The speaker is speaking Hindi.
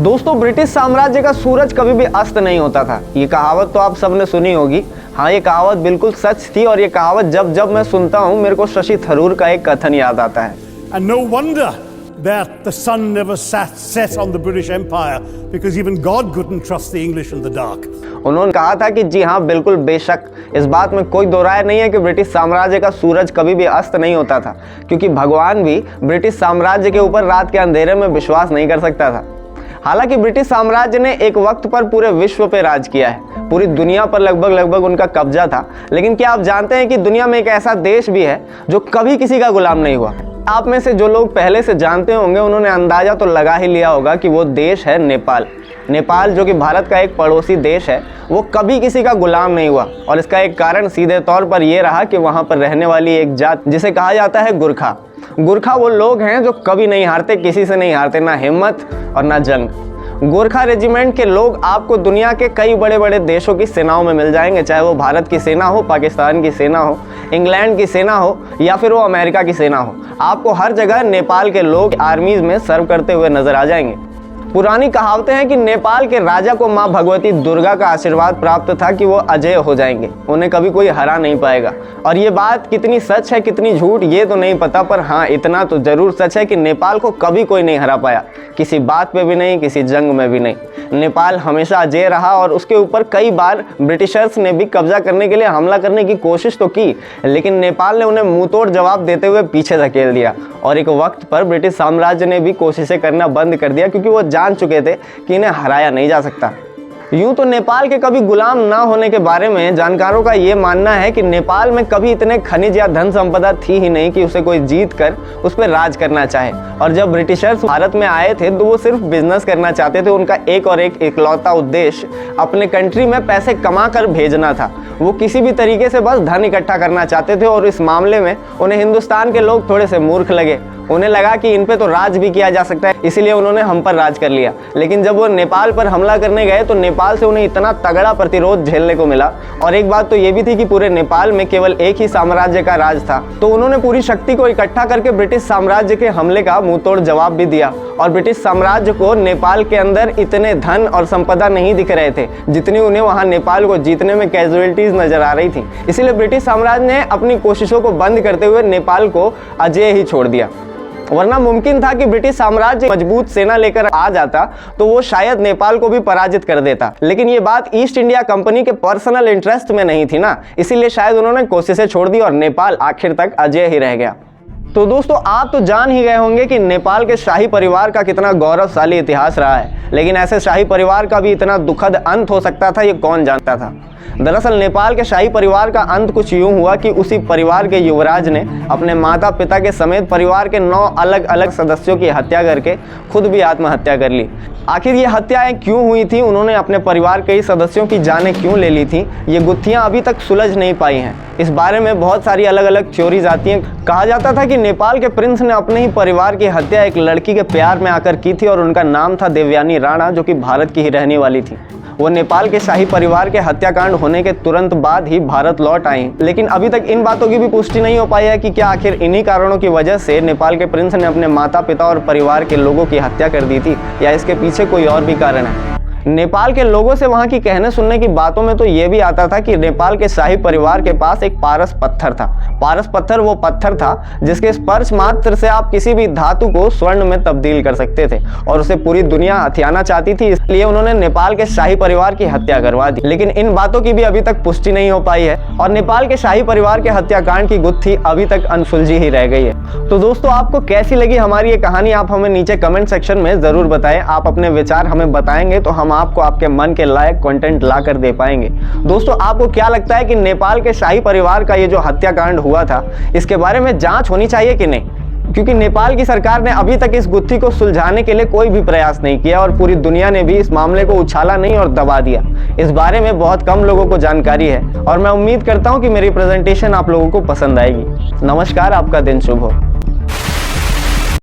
दोस्तों, ब्रिटिश साम्राज्य का सूरज कभी भी अस्त नहीं होता था। ये कहावत तो आप सबने सुनी होगी। हाँ, ये कहावत बिल्कुल सच थी और ये कहावत जब जब मैं सुनता हूँ मेरे को शशि थरूर का एक कथन याद आता है। And no wonder that the sun never set on the British Empire, because even God couldn't trust the English in the dark. उन्होंने कहा था कि जी हाँ, बिल्कुल बेशक, इस बात में कोई दो राय नहीं है कि ब्रिटिश साम्राज्य का सूरज कभी भी अस्त नहीं होता था, क्योंकि भगवान भी ब्रिटिश साम्राज्य के ऊपर रात के अंधेरे में विश्वास नहीं कर सकता था। हालांकि ब्रिटिश साम्राज्य ने एक वक्त पर पूरे विश्व पे राज किया है, पूरी दुनिया पर लगभग उनका कब्जा था। लेकिन क्या आप जानते हैं कि दुनिया में एक ऐसा देश भी है जो कभी किसी का गुलाम नहीं हुआ? आप में से जो लोग पहले से जानते होंगे उन्होंने अंदाजा तो लगा ही लिया होगा कि वो देश है नेपाल। नेपाल, जो कि भारत का एक पड़ोसी देश है, वो कभी किसी का गुलाम नहीं हुआ। और इसका एक कारण सीधे तौर पर यह रहा कि वहाँ पर रहने वाली एक जात जिसे कहा जाता है गुरखा। गुरखा वो लोग हैं जो कभी नहीं हारते, किसी से नहीं हारते, ना हिम्मत और ना जंग। गोरखा रेजिमेंट के लोग आपको दुनिया के कई बड़े बड़े देशों की सेनाओं में मिल जाएंगे, चाहे वो भारत की सेना हो, पाकिस्तान की सेना हो, इंग्लैंड की सेना हो या फिर वो अमेरिका की सेना हो। आपको हर जगह नेपाल के लोग आर्मीज में सर्व करते हुए नजर आ जाएंगे। पुरानी कहावतें हैं कि नेपाल के राजा को माँ भगवती दुर्गा का आशीर्वाद प्राप्त था कि वो अजय हो जाएंगे, उन्हें कभी कोई हरा नहीं पाएगा। और ये बात कितनी सच है कितनी झूठ ये तो नहीं पता, पर हाँ इतना तो जरूर सच है कि नेपाल को कभी कोई नहीं हरा पाया, किसी बात पे भी नहीं, किसी जंग में भी नहीं। नेपाल हमेशा अजय रहा और उसके ऊपर कई बार ब्रिटिशर्स ने भी कब्जा करने के लिए हमला करने की कोशिश तो की, लेकिन नेपाल ने उन्हें मुंहतोड़ जवाब देते हुए पीछे धकेल दिया। और एक वक्त पर ब्रिटिश साम्राज्य ने भी कोशिशें करना बंद कर दिया, क्योंकि वो जान चुके थे कि इन्हें हराया नहीं जा सकता। यूं तो नेपाल के कभी गुलाम ना होने के बारे में जानकारों का ये मानना है कि नेपाल में कभी इतने खनिज या धन संपदा थी ही नहीं कि उसे कोई जीत कर उस पर राज करना चाहे। और जब ब्रिटिशर्स भारत में आए थे तो वो सिर्फ बिजनेस करना चाहते थे। उनका एक और एक इकलौता उद्देश्य अपने कंट्री में पैसे कमा कर भेजना था। वो किसी भी तरीके से बस धन इकट्ठा करना चाहते थे और इस मामले में उन्हें हिंदुस्तान के लोग थोड़े से मूर्ख लगे। उन्हें लगा कि इन पे तो राज भी किया जा सकता है, इसीलिए उन्होंने हम पर राज कर लिया। लेकिन जब वो नेपाल पर हमला करने गए तो नेपाल से उन्हें इतना तगड़ा प्रतिरोध झेलने को मिला। और एक बात तो ये भी थी कि पूरे नेपाल में केवल एक ही साम्राज्य का राज था, तो उन्होंने पूरी शक्ति को इकट्ठा करके ब्रिटिश साम्राज्य के हमले का मुंहतोड़ जवाब भी दिया। और ब्रिटिश साम्राज्य को नेपाल के अंदर इतने धन और संपदा नहीं दिख रहे थे जितनी उन्हें वहां नेपाल को जीतने में कैजुअलिटीज नजर आ रही थी। इसीलिए ब्रिटिश साम्राज्य ने अपनी कोशिशों को बंद करते हुए नेपाल को अजेय ही छोड़ दिया। वरना मुमकिन था कि ब्रिटिश साम्राज्य मजबूत सेना लेकर आ जाता तो वो शायद नेपाल को भी पराजित कर देता। लेकिन ये बात ईस्ट इंडिया कंपनी के पर्सनल इंटरेस्ट में नहीं थी ना, इसीलिए शायद उन्होंने कोशिशें छोड़ दी और नेपाल आखिर तक अजेय ही रह गया। तो दोस्तों, आप तो जान ही गए होंगे कि नेपाल के शाही परिवार का कितना गौरवशाली इतिहास रहा है। लेकिन ऐसे शाही परिवार का भी इतना दुखद अंत हो सकता था, ये कौन जानता था। दरअसल नेपाल के शाही परिवार का अंत कुछ यूं हुआ कि उसी परिवार के युवराज ने अपने माता पिता के समेत परिवार के 9 अलग अलग सदस्यों की हत्या करके खुद भी आत्महत्या कर ली। आखिर ये हत्याएं क्यों हुई थी, उन्होंने अपने परिवार के ही सदस्यों की जानें क्यों ले ली थी, ये गुत्थियां अभी तक सुलझ नहीं पाई हैं। इस बारे में बहुत सारी अलग अलग थ्योरीज आती हैं। कहा जाता था कि नेपाल के प्रिंस ने अपने ही परिवार की हत्या एक लड़की के प्यार में आकर की थी और उनका नाम था देवयानी राणा, जो कि भारत की ही रहने वाली थी। वो नेपाल के शाही परिवार के हत्याकांड होने के तुरंत बाद ही भारत लौट आई। लेकिन अभी तक इन बातों की भी पुष्टि नहीं हो पाई है कि क्या आखिर इन्हीं कारणों की वजह से नेपाल के प्रिंस ने अपने माता पिता और परिवार के लोगों की हत्या कर दी थी, या इसके पीछे कोई और भी कारण है। नेपाल के लोगों से वहां की कहने सुनने की बातों में तो ये भी आता था कि नेपाल के शाही परिवार के पास एक पारस पत्थर था। पारस पत्थर वो पत्थर था जिसके स्पर्श मात्र से आप किसी भी धातु को स्वर्ण में तब्दील कर सकते थे, और उसे पूरी दुनिया हथियाना चाहती थी, इसलिए उन्होंने नेपाल के शाही परिवार की हत्या करवा दी। लेकिन इन बातों की भी अभी तक पुष्टि नहीं हो पाई है और नेपाल के शाही परिवार के हत्याकांड की गुत्थी अभी तक अनसुलझी ही रह गई है। तो दोस्तों, आपको कैसी लगी हमारी ये कहानी, आप हमें नीचे कमेंट सेक्शन में जरूर बताएं। आप अपने विचार हमें बताएंगे तो हम आपको आपके मन के लायक कंटेंट ला कर दे पाएंगे। दोस्तों, आपको क्या लगता है कि नेपाल के शाही परिवार का ये जो हत्याकांड हुआ था, इसके बारे में जांच होनी चाहिए कि नहीं? क्योंकि नेपाल की सरकार ने अभी तक इस गुत्थी को सुलझाने के लिए कोई भी प्रयास नहीं किया और पूरी दुनिया ने भी इस मामले को उछाला नहीं और दबा दिया। इस बारे में बहुत कम लोगों को जानकारी है और मैं उम्मीद करता हूं कि मेरी प्रेजेंटेशन आप लोगों को पसंद आएगी। नमस्कार, आपका दिन शुभ हो।